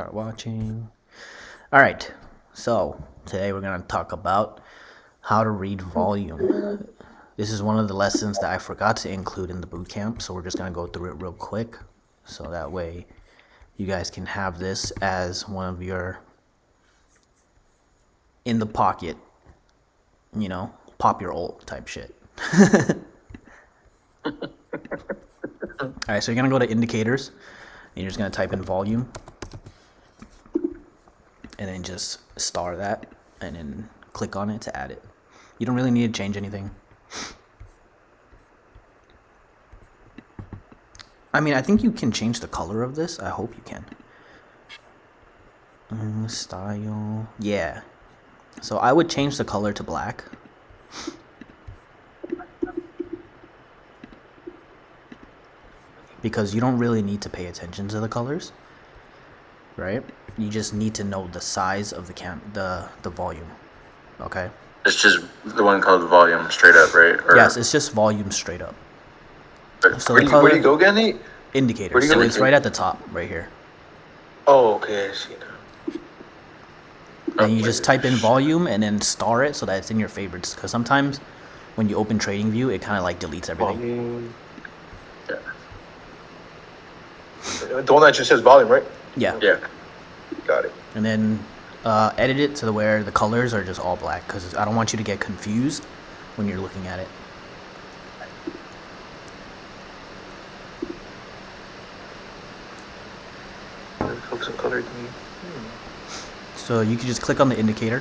Start watching. All right, so today we're going to talk about how to read volume. This is one of the lessons that I forgot to include in the boot camp, so we're just going to go through it real quick so that way you guys can have this as one of your in the pocket, pop your ult type shit. All right, so you're going to go to indicators and you're just going to type in volume. And then just star that and then click on it to add it. You don't really need to change anything. I mean, I think you can change the color of this. I hope you can. Style. Yeah. So I would change the color to black. Because you don't really need to pay attention to the colors. Right? You just need to know the size of the volume. Okay? It's just the one called volume straight up, right? Or yes, it's just volume straight up. So where do you go again, Nate? Indicator. So it's right at the top, right here. Oh, okay, I see now. And you just type in volume and then star it so that it's in your favorites. Because sometimes when you open TradingView, it kind of like deletes everything. Yeah. The one that just says volume, right? Yeah. Yeah. Got it. And then edit it to where the colors are just all black. Because I don't want you to get confused when you're looking at it. So you can just click on the indicator,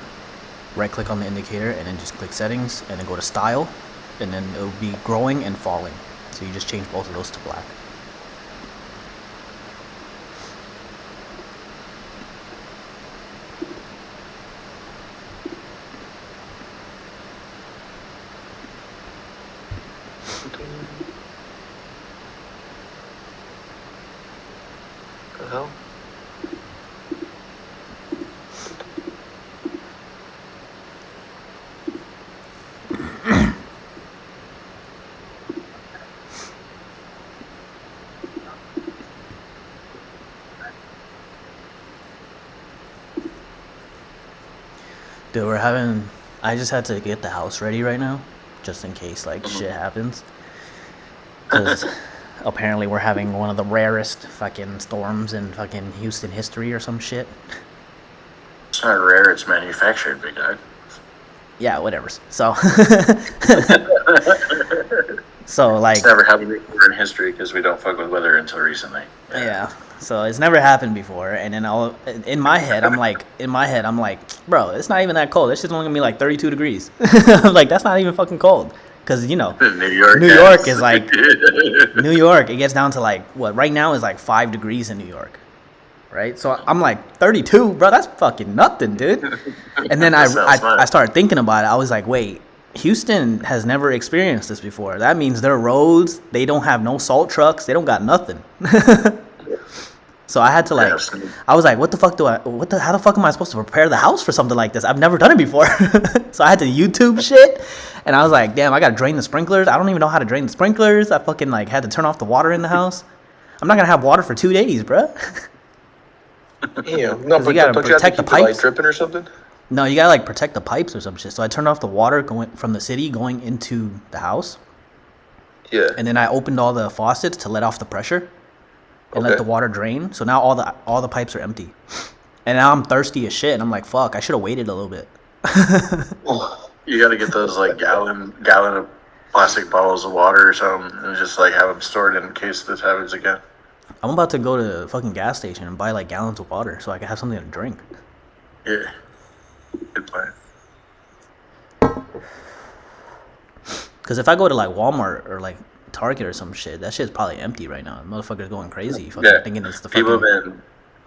right click on the indicator, and then just click settings, and then go to style, and then it will be growing and falling. So you just change both of those to black. The hell? Dude, I just had to get the house ready right now, just in case like shit happens. Because apparently we're having one of the rarest fucking storms in fucking Houston history or some shit. It's not rare, it's manufactured, big guy. Yeah, whatever. So, so like, It's never happened before in history because we don't fuck with weather until recently. yeah. So it's never happened before, and then in my head, I'm like, bro, it's not even that cold. It's just only gonna be like 32 degrees. Like that's not even fucking cold, because New York. New York is like New York. It gets down to like what right now is like 5 degrees in New York, right? So I'm like 32, bro. That's fucking nothing, dude. And then I started thinking about it. I was like, wait. Houston has never experienced this before. That means their roads, they don't have no salt trucks. They don't got nothing. So I had to like, I was like, how the fuck am I supposed to prepare the house for something like this? I've never done it before. So I had to YouTube shit. And I was like, damn, I got to drain the sprinklers. I don't even know how to drain the sprinklers. I fucking like had to turn off the water in the house. I'm not going to have water for 2 days, bro. Yeah, no, but you got to protect the pipes. Like dripping or something? No, you got to like protect the pipes or some shit. So I turned off the water going from the city going into the house. Yeah. And then I opened all the faucets to let off the pressure. And let the water drain. So now all the pipes are empty. And now I'm thirsty as shit. And I'm like, fuck, I should have waited a little bit. You gotta get those like gallon of plastic bottles of water or something and just like have them stored in case this happens again. I'm about to go to the fucking gas station and buy like gallons of water so I can have something to drink. Yeah. Good plan. Because if I go to like Walmart or like Target or some shit, that shit's probably empty right now. Motherfuckers going crazy, fucking thinking it's the fucking... People have been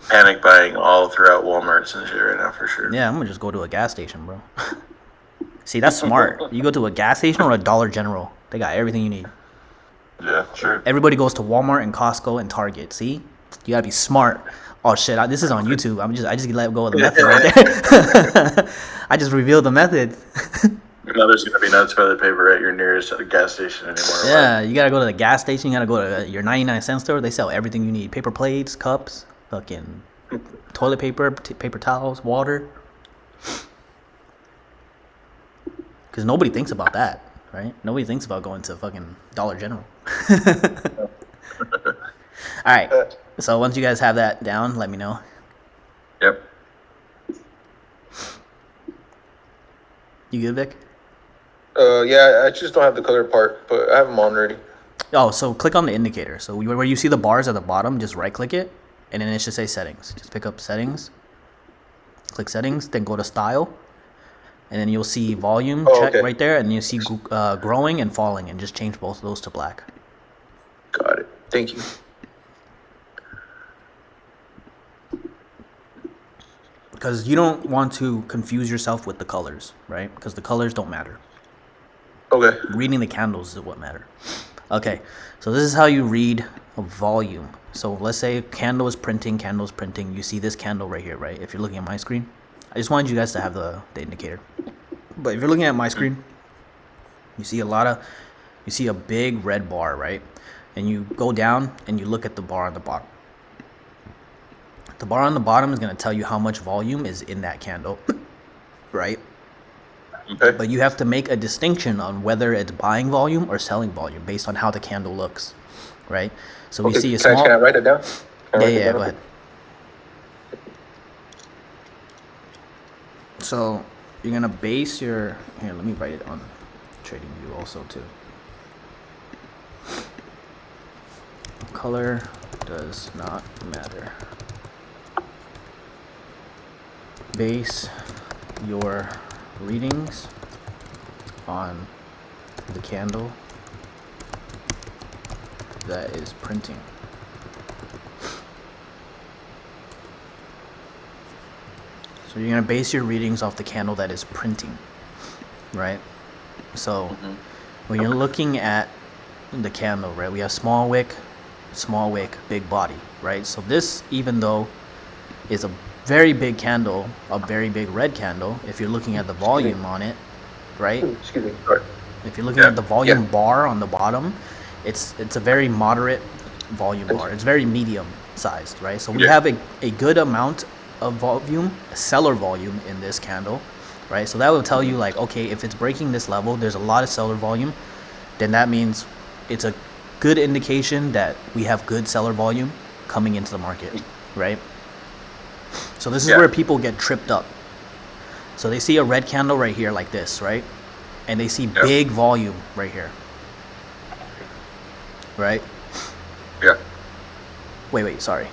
panic buying all throughout Walmarts and shit right now for sure. Yeah, I'm gonna just go to a gas station, bro. See, that's smart. You go to a gas station or a Dollar General, they got everything you need. Yeah, sure. Everybody goes to Walmart and Costco and Target. See, you gotta be smart. Oh shit, this is on YouTube. I just let go of the method right there. I just revealed the method. Your mother's gonna be nuts by the paper at your nearest gas station anymore. Yeah, you gotta go to the gas station. You gotta go to your 99-cent store. They sell everything you need: paper plates, cups, fucking toilet paper, paper towels, water. Because nobody thinks about that, right? Nobody thinks about going to fucking Dollar General. All right. So once you guys have that down, let me know. Yep. You good, Vic? Yeah, I just don't have the color part, but I have them on already. Oh, so click on the indicator. So where you see the bars at the bottom, just right-click it, and then it should say settings. Just pick up settings, click settings, then go to style, and then you'll see volume check right there, and you see growing and falling, and just change both of those to black. Got it. Thank you. Because you don't want to confuse yourself with the colors, right? Because the colors don't matter. Okay. Reading the candles is what matter. Okay, so this is how you read a volume. So let's say candle is printing. You see this candle right here, right? If you're looking at my screen, I just wanted you guys to have the indicator. But if you're looking at my screen, you see a big red bar, right? And you go down and you look at the bar on the bottom. The bar on the bottom is going to tell you how much volume is in that candle, right? Okay. But you have to make a distinction on whether it's buying volume or selling volume based on how the candle looks, right? So we see a small... Can I write it down? Yeah, go ahead. So you're going to base your... Here, let me write it on TradingView also too. Color does not matter. Base your readings on the candle that is printing. So you're going to base your readings off the candle that is printing, right? So when you're looking at the candle, right, we have small wick, big body, right? So this, even though is a very big candle, a very big red candle, if you're looking at the volume on it, right? Excuse me. Sorry. If you're looking at the volume bar on the bottom, it's a very moderate volume bar. It's very medium sized, right? So we have a good amount of volume, seller volume in this candle, right? So that will tell you like, okay, if it's breaking this level, there's a lot of seller volume, then that means it's a good indication that we have good seller volume coming into the market, right? So this is where people get tripped up. So they see a red candle right here like this, right? And they see big volume right here. Right? Yeah. Wait, sorry.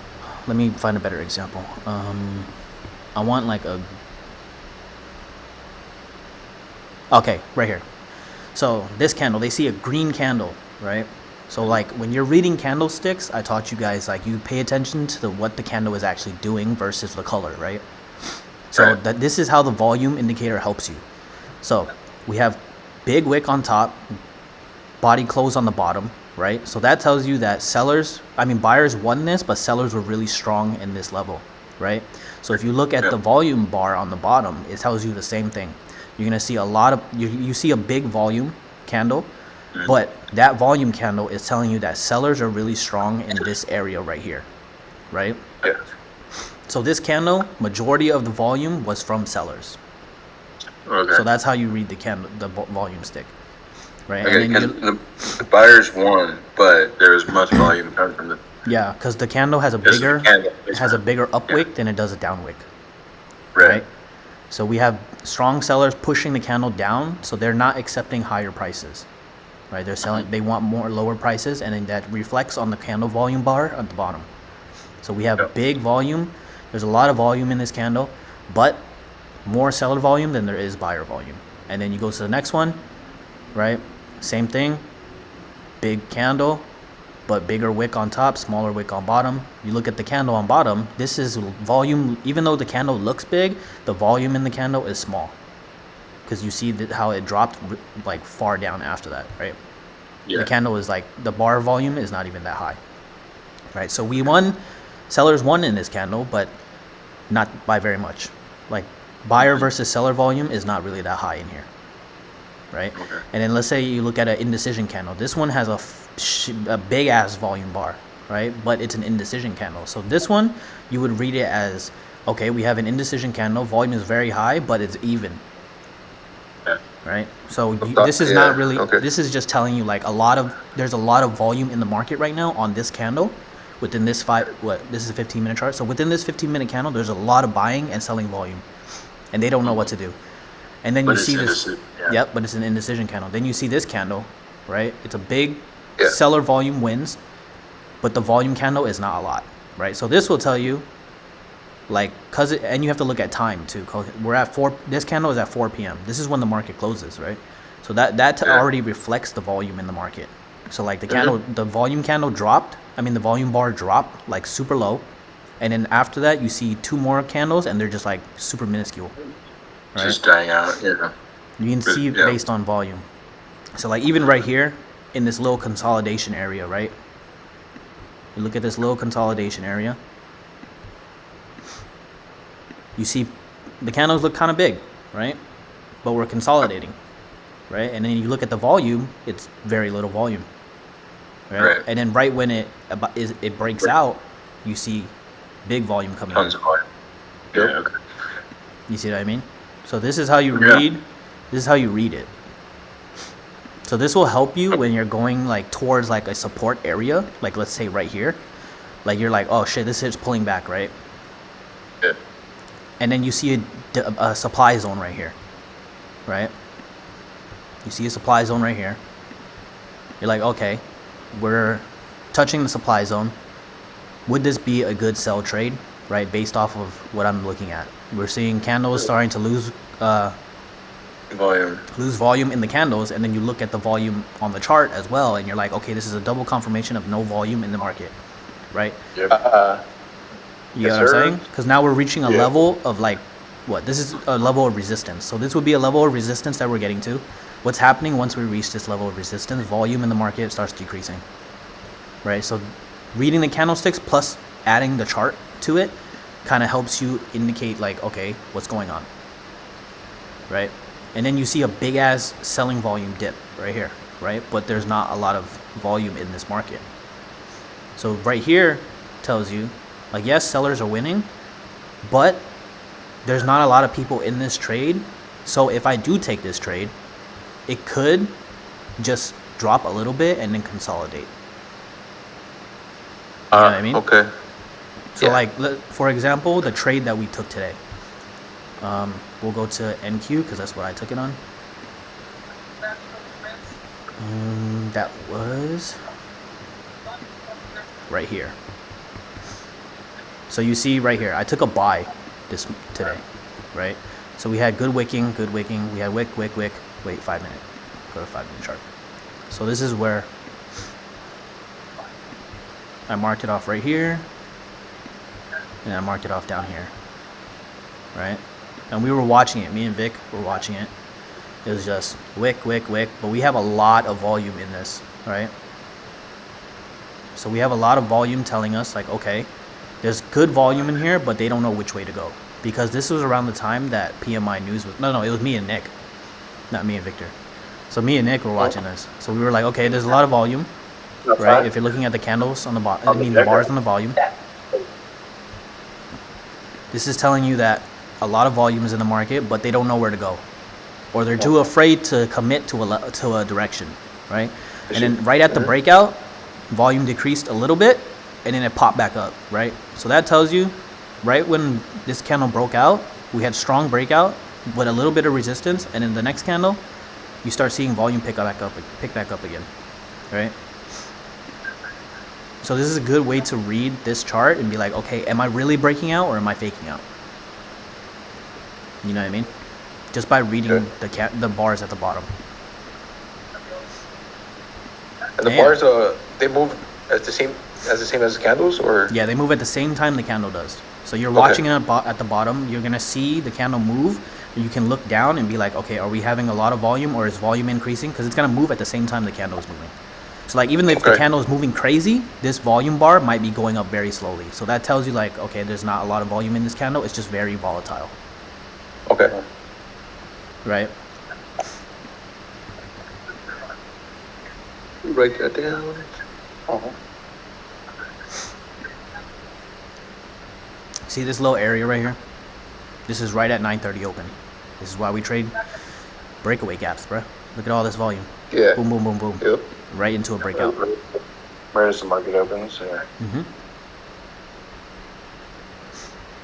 Let me find a better example. I want like a... Okay, right here. So this candle, they see a green candle, right? So like when you're reading candlesticks, I taught you guys like you pay attention to what the candle is actually doing versus the color, right? So that this is how the volume indicator helps you. So we have big wick on top, body close on the bottom, right? So that tells you that buyers won this, but sellers were really strong in this level, right? So if you look at the volume bar on the bottom, it tells you the same thing. You're gonna see a lot of you see a big volume candle. But that volume candle is telling you that sellers are really strong in this area right here, right? Yeah. So this candle, majority of the volume was from sellers. Okay. So that's how you read the candle, the volume stick, right? Okay, And then the buyers won, but there was much volume coming from the... Yeah, because the candle has a bigger up wick than it does a down wick, right? So we have strong sellers pushing the candle down, so they're not accepting higher prices. Right, they're selling. They want more lower prices, and then that reflects on the candle volume bar at the bottom. So we have big volume. There's a lot of volume in this candle, but more seller volume than there is buyer volume. And then you go to the next one, right? Same thing. Big candle, but bigger wick on top, smaller wick on bottom. You look at the candle on bottom. This is volume. Even though the candle looks big, the volume in the candle is small. Because you see how it dropped like far down after that, right? Yeah. The candle is like, the bar volume is not even that high, right? So sellers won in this candle, but not by very much. Like buyer versus seller volume is not really that high in here, right? Okay. And then let's say you look at an indecision candle. This one has a big ass volume bar, right? But it's an indecision candle. So this one, you would read it as okay, we have an indecision candle. Volume is very high, but it's even. Yeah. Right. So this is not really. Okay. This is just telling you like there's a lot of volume in the market right now on this candle. Within this this is a 15-minute chart. So within this 15-minute candle, there's a lot of buying and selling volume, and they don't know what to do. And then you see this. Yeah. Yep, but it's an indecision candle. Then you see this candle, right? It's a big seller volume wins, but the volume candle is not a lot, right? So this will tell you, like, and you have to look at time too. We're at 4. This candle is at 4 p.m. This is when the market closes, right? So that already reflects the volume in the market. So like the volume candle dropped. I mean, the volume bar dropped like super low, and then after that you see 2 more candles, and they're just like super minuscule. Right? Just dying out. Yeah. You can see based on volume. So like even right here in this little consolidation area, right? You look at this little consolidation area. You see the candles look kind of big, right? But we're consolidating, right? And then you look at the volume, it's very little volume, right? And then right when it breaks out, you see big volume coming in. Tons of volume. Yeah, okay. You see what I mean? So this is how you read. This is how you read it. So this will help you when you're going like towards like a support area, like let's say right here. Like you're like, oh shit, this is pulling back, right? Yeah. And then you see a supply zone right here, right? You see a supply zone right here. You're like, okay, we're touching the supply zone. Would this be a good sell trade, right? Based off of what I'm looking at. We're seeing candles starting to lose volume in the candles, and then you look at the volume on the chart as well, and you're like, okay, this is a double confirmation of no volume in the market, right? Yep. You know what I'm saying? Because now we're reaching a level of like, this is a level of resistance. So this would be a level of resistance that we're getting to. What's happening once we reach this level of resistance? Volume in the market starts decreasing, right? So reading the candlesticks plus adding the chart to it kind of helps you indicate like, okay, what's going on, right? And then you see a big ass selling volume dip right here, right? But there's not a lot of volume in this market. So right here tells you, like, yes, sellers are winning, but there's not a lot of people in this trade. So if I do take this trade, it could just drop a little bit and then consolidate. You know what I mean? Okay. So like, for example, the trade that we took today. We'll go to NQ because that's what I took it on. That was right here. So you see right here, I took a buy today, right? So we had good wicking. We had wick. Wait, 5 minute. Go to 5-minute chart. So this is where I marked it off right here, and I marked it off down here, right? And we were watching it. Me and Vic were watching it. It was just wick. But we have a lot of volume in this, right? So we have a lot of volume telling us like, okay, there's good volume in here, but they don't know which way to go. Because this was around the time that PMI news was... No, it was me and Nick. Not me and Victor. So me and Nick were watching this. So we were like, okay, there's a lot of volume, right? If you're looking at the candles on the bottom, I mean the bars on the volume. This is telling you that a lot of volume is in the market, but they don't know where to go, or they're too afraid to commit to a direction, right? And then right at the breakout, volume decreased a little bit, and then it popped back up, right? So that tells you, right when this candle broke out, we had strong breakout, but a little bit of resistance, and in the next candle, you start seeing volume pick back up again, right? So this is a good way to read this chart and be like, okay, am I really breaking out or am I faking out? You know what I mean? Just by reading the bars at the bottom. And the bars, they move as the same as the candles, or? Yeah, they move at the same time the candle does. So you're watching it at the bottom. You're gonna see the candle move, and you can look down and be like, okay, are we having a lot of volume or is volume increasing? Because it's gonna move at the same time the candle is moving. So like even if the candle is moving crazy, this volume bar might be going up very slowly. So that tells you like, okay, there's not a lot of volume in this candle. It's just very volatile. Okay. Right. Write that down. See this little area right here? This is right at 9:30 open. This is why we trade breakaway gaps, bro. Look at all this volume. Yeah. Boom, boom, boom, boom. Yep. Right into a breakout. Right as the market opens. Yeah.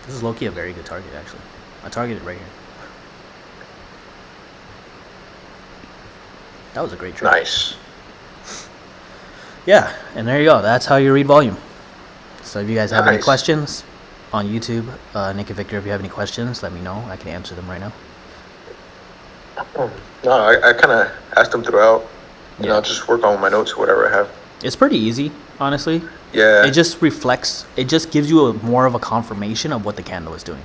This is low-key a very good target, actually. I targeted right here. That was a great trade. Nice. Yeah, and there you go. That's how you read volume. So if you guys have any Nice. questions on YouTube, Nick and Victor, if you have any questions, let me know. I can answer them right now. No, I kind of asked them throughout. You Yeah. know, just work on my notes or whatever I have. It's pretty easy, honestly. Yeah. It just reflects. It just gives you more of a confirmation of what the candle is doing.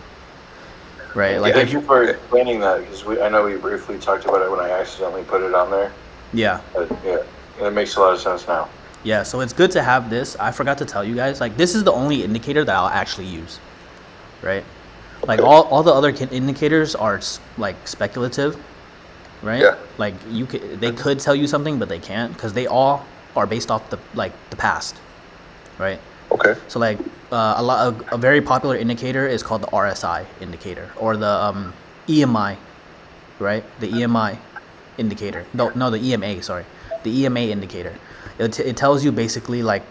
Right? Like Yeah. if Thank you for explaining that, because I know we briefly talked about it when I accidentally put it on there. yeah. But yeah, it makes a lot of sense now. Yeah, so it's good to have this. I forgot to tell you guys, like this is the only indicator that I'll actually use, right? Like Okay. all the other indicators are like speculative, right? Yeah. Like they could tell you something, but they can't because they all are based off the past, right? Okay. So like a very popular indicator is called the RSI indicator or the EMI, right? The EMI indicator. No, the EMA. Sorry, the EMA indicator. It tells you basically like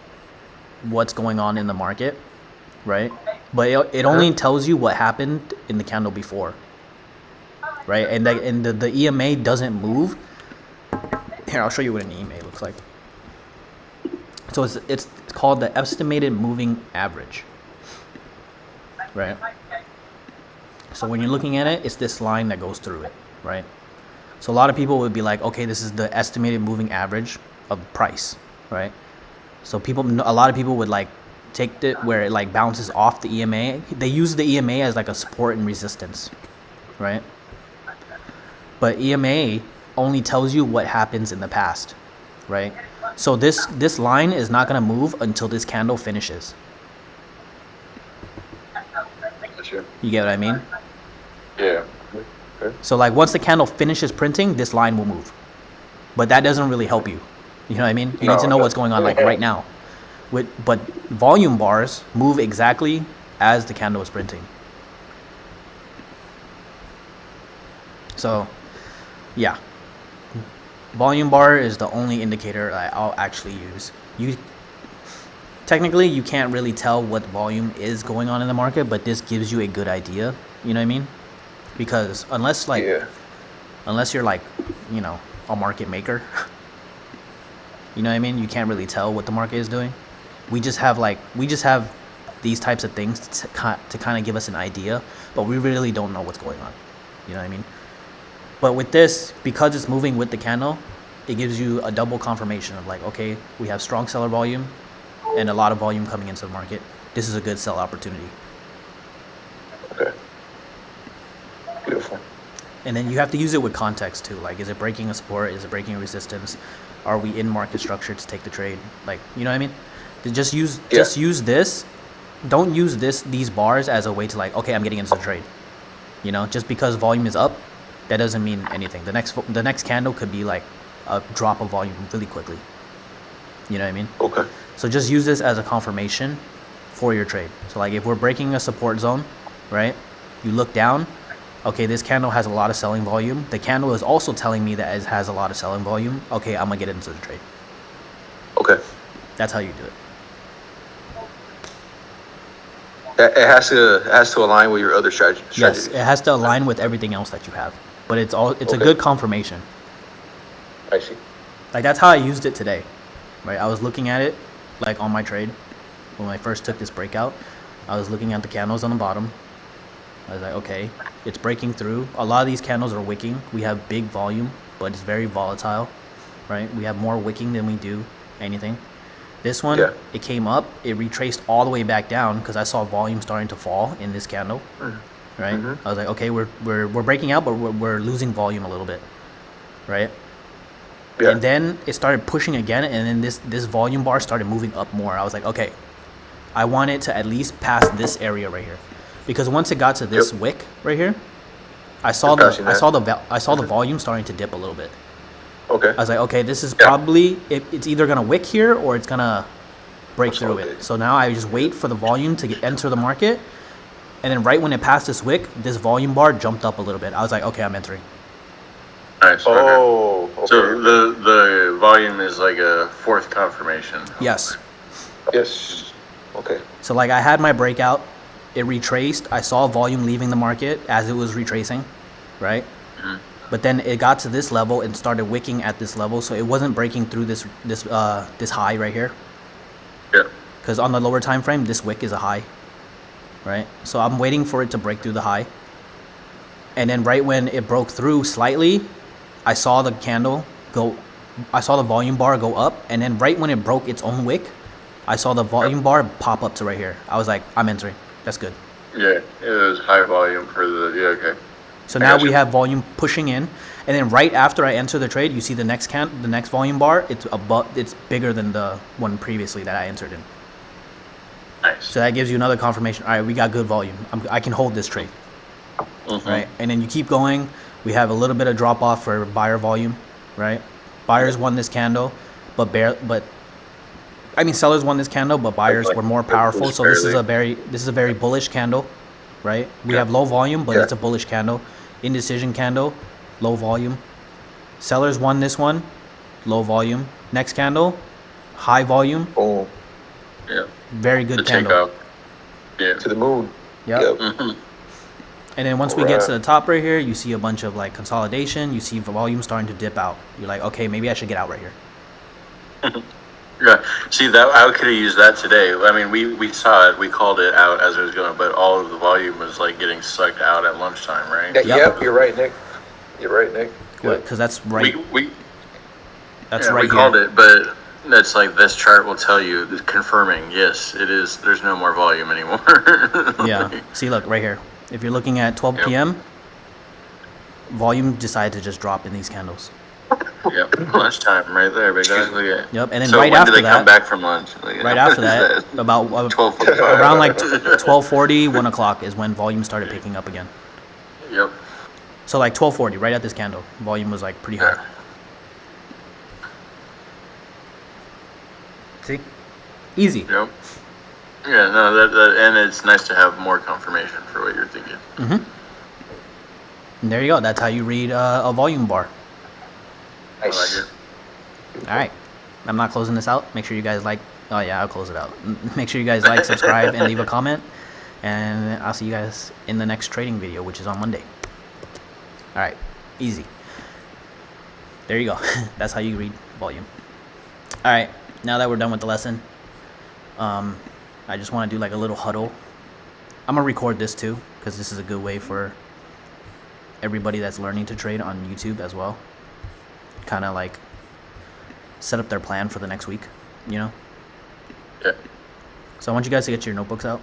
what's going on in the market, right? But it only tells you what happened in the candle before, right? And the EMA doesn't move. Here, I'll show you what an EMA looks like. So it's called the estimated moving average, right? So when you're looking at it, it's this line that goes through it, right? So a lot of people would be like, okay, this is the estimated moving average of price, right? So a lot of people would like take it where it like bounces off the EMA. They use the EMA as like a support and resistance, right? But EMA only tells you what happens in the past, right? So this line is not gonna move until this candle finishes. Gotcha. You get what I mean? Yeah. So like once the candle finishes printing, this line will move. But that doesn't really help you. You know what I mean? You need to know what's going on like right now. But volume bars move exactly as the candle is printing. So yeah. Volume bar is the only indicator that I'll actually use. Technically you can't really tell what volume is going on in the market, but this gives you a good idea. You know what I mean? Because unless you're like, you know, a market maker, you know what I mean? You can't really tell what the market is doing. We just have these types of things to kind of give us an idea, but we really don't know what's going on. You know what I mean? But with this, because it's moving with the candle, it gives you a double confirmation of like, okay, we have strong seller volume and a lot of volume coming into the market. This is a good sell opportunity. Okay. Beautiful. And then you have to use it with context too. Like, is it breaking a support? Is it breaking a resistance? Are we in market structure to take the trade? Like, you know what I mean? Just use this. Don't use these bars as a way to like, okay, I'm getting into the trade. You know, just because volume is up, that doesn't mean anything. The next candle could be like a drop of volume really quickly. You know what I mean? Okay. So just use this as a confirmation for your trade. So like if we're breaking a support zone, right? You look down, okay, this candle has a lot of selling volume. The candle is also telling me that it has a lot of selling volume. Okay, I'm gonna get into the trade. Okay. That's how you do it. It has to align with your other strategy. Yes, it has to align with everything else that you have. But it's a Okay. good confirmation. I see. Like that's how I used it today, right? I was looking at it like on my trade when I first took this breakout. I was looking at the candles on the bottom. I was like, okay, it's breaking through. A lot of these candles are wicking. We have big volume, but it's very volatile, right? We have more wicking than we do anything. This one, Yeah. it came up, it retraced all the way back down because I saw volume starting to fall in this candle, right? I was like, okay, we're breaking out, but we're losing volume a little bit, right? Yeah. And then it started pushing again, and then this volume bar started moving up more. I was like, okay, I want it to at least pass this area right here, because once it got to this wick right here, I saw the volume starting to dip a little bit. Okay. I was like, okay, this is probably it's either gonna wick here or it's gonna break through it. So now I just wait for the volume to enter the market, And then right when it passed this wick, this volume bar jumped up a little bit. I was like, okay, I'm entering. Nice. Oh, okay. So the volume is like a fourth confirmation. Yes. Yes. Okay. So like I had my breakout, it retraced. I saw volume leaving the market as it was retracing, right? Mm-hmm. But then it got to this level and started wicking at this level, so it wasn't breaking through this high right here. Yeah. Because on the lower time frame, this wick is a high, right? So I'm waiting for it to break through the high. And then right when it broke through slightly, I saw the candle go, I saw the volume bar go up, and then right when it broke its own wick, I saw the volume bar pop up to right here. I was like, I'm entering. That's good. Yeah, it was high volume for the, yeah, okay. So now we have volume pushing in, and then right after I enter the trade, you see the next volume bar. It's bigger than the one previously that I entered in. Nice. So that gives you another confirmation. All right, we got good volume. I can hold this trade. Mm-hmm. Right, and then you keep going. We have a little bit of drop off for buyer volume, right? Buyers won this candle, but sellers won this candle, but buyers were more powerful. So this is a very bullish candle, right? We have low volume, but it's a bullish candle. Indecision candle, low volume. Sellers won this one, low volume. Next candle, high volume. Oh, Yeah. Very good The candle. takeoff. Yeah. to the moon. Yep. Mm-hmm. And then once we get to the top right here, you see a bunch of like consolidation. You see volume starting to dip out. You're like, okay, maybe I should get out right here. Yeah. See, that I could have used that today. I mean, we saw it. We called it out as it was going, but all of the volume was like getting sucked out at lunchtime, right? Yeah, yep, you're right, Nick. You're right, Nick. Because that's right. That's yeah, right. We called it, but that's like this chart will tell you, confirming. Yes, it is. There's no more volume anymore. Yeah. See, look right here. If you're looking at 12 p.m., volume decided to just drop in these candles. Yep, lunchtime right there, big guy. Look at it. Yep, and then So right when after do they that, come back from lunch? Like, right what after is that, about 12:45. around like 12:40, 1 o'clock is when volume started picking up again. Yep. So like 12:40, right at this candle, volume was like pretty high. Yeah. See, easy. Yep. Yeah, no, that and it's nice to have more confirmation for what you're thinking. And there you go. That's how you read a volume bar. Nice. I like it. All right. I'm not closing this out. Make sure you guys like. Oh, yeah, I'll close it out. Make sure you guys like, subscribe, and leave a comment. And I'll see you guys in the next trading video, which is on Monday. All right. Easy. There you go. That's how you read volume. All right. Now that we're done with the lesson, I just want to do like a little huddle. I'm going to record this too, because this is a good way for everybody that's learning to trade on YouTube as well. Kind of like set up their plan for the next week, you know? Yeah. So I want you guys to get your notebooks out.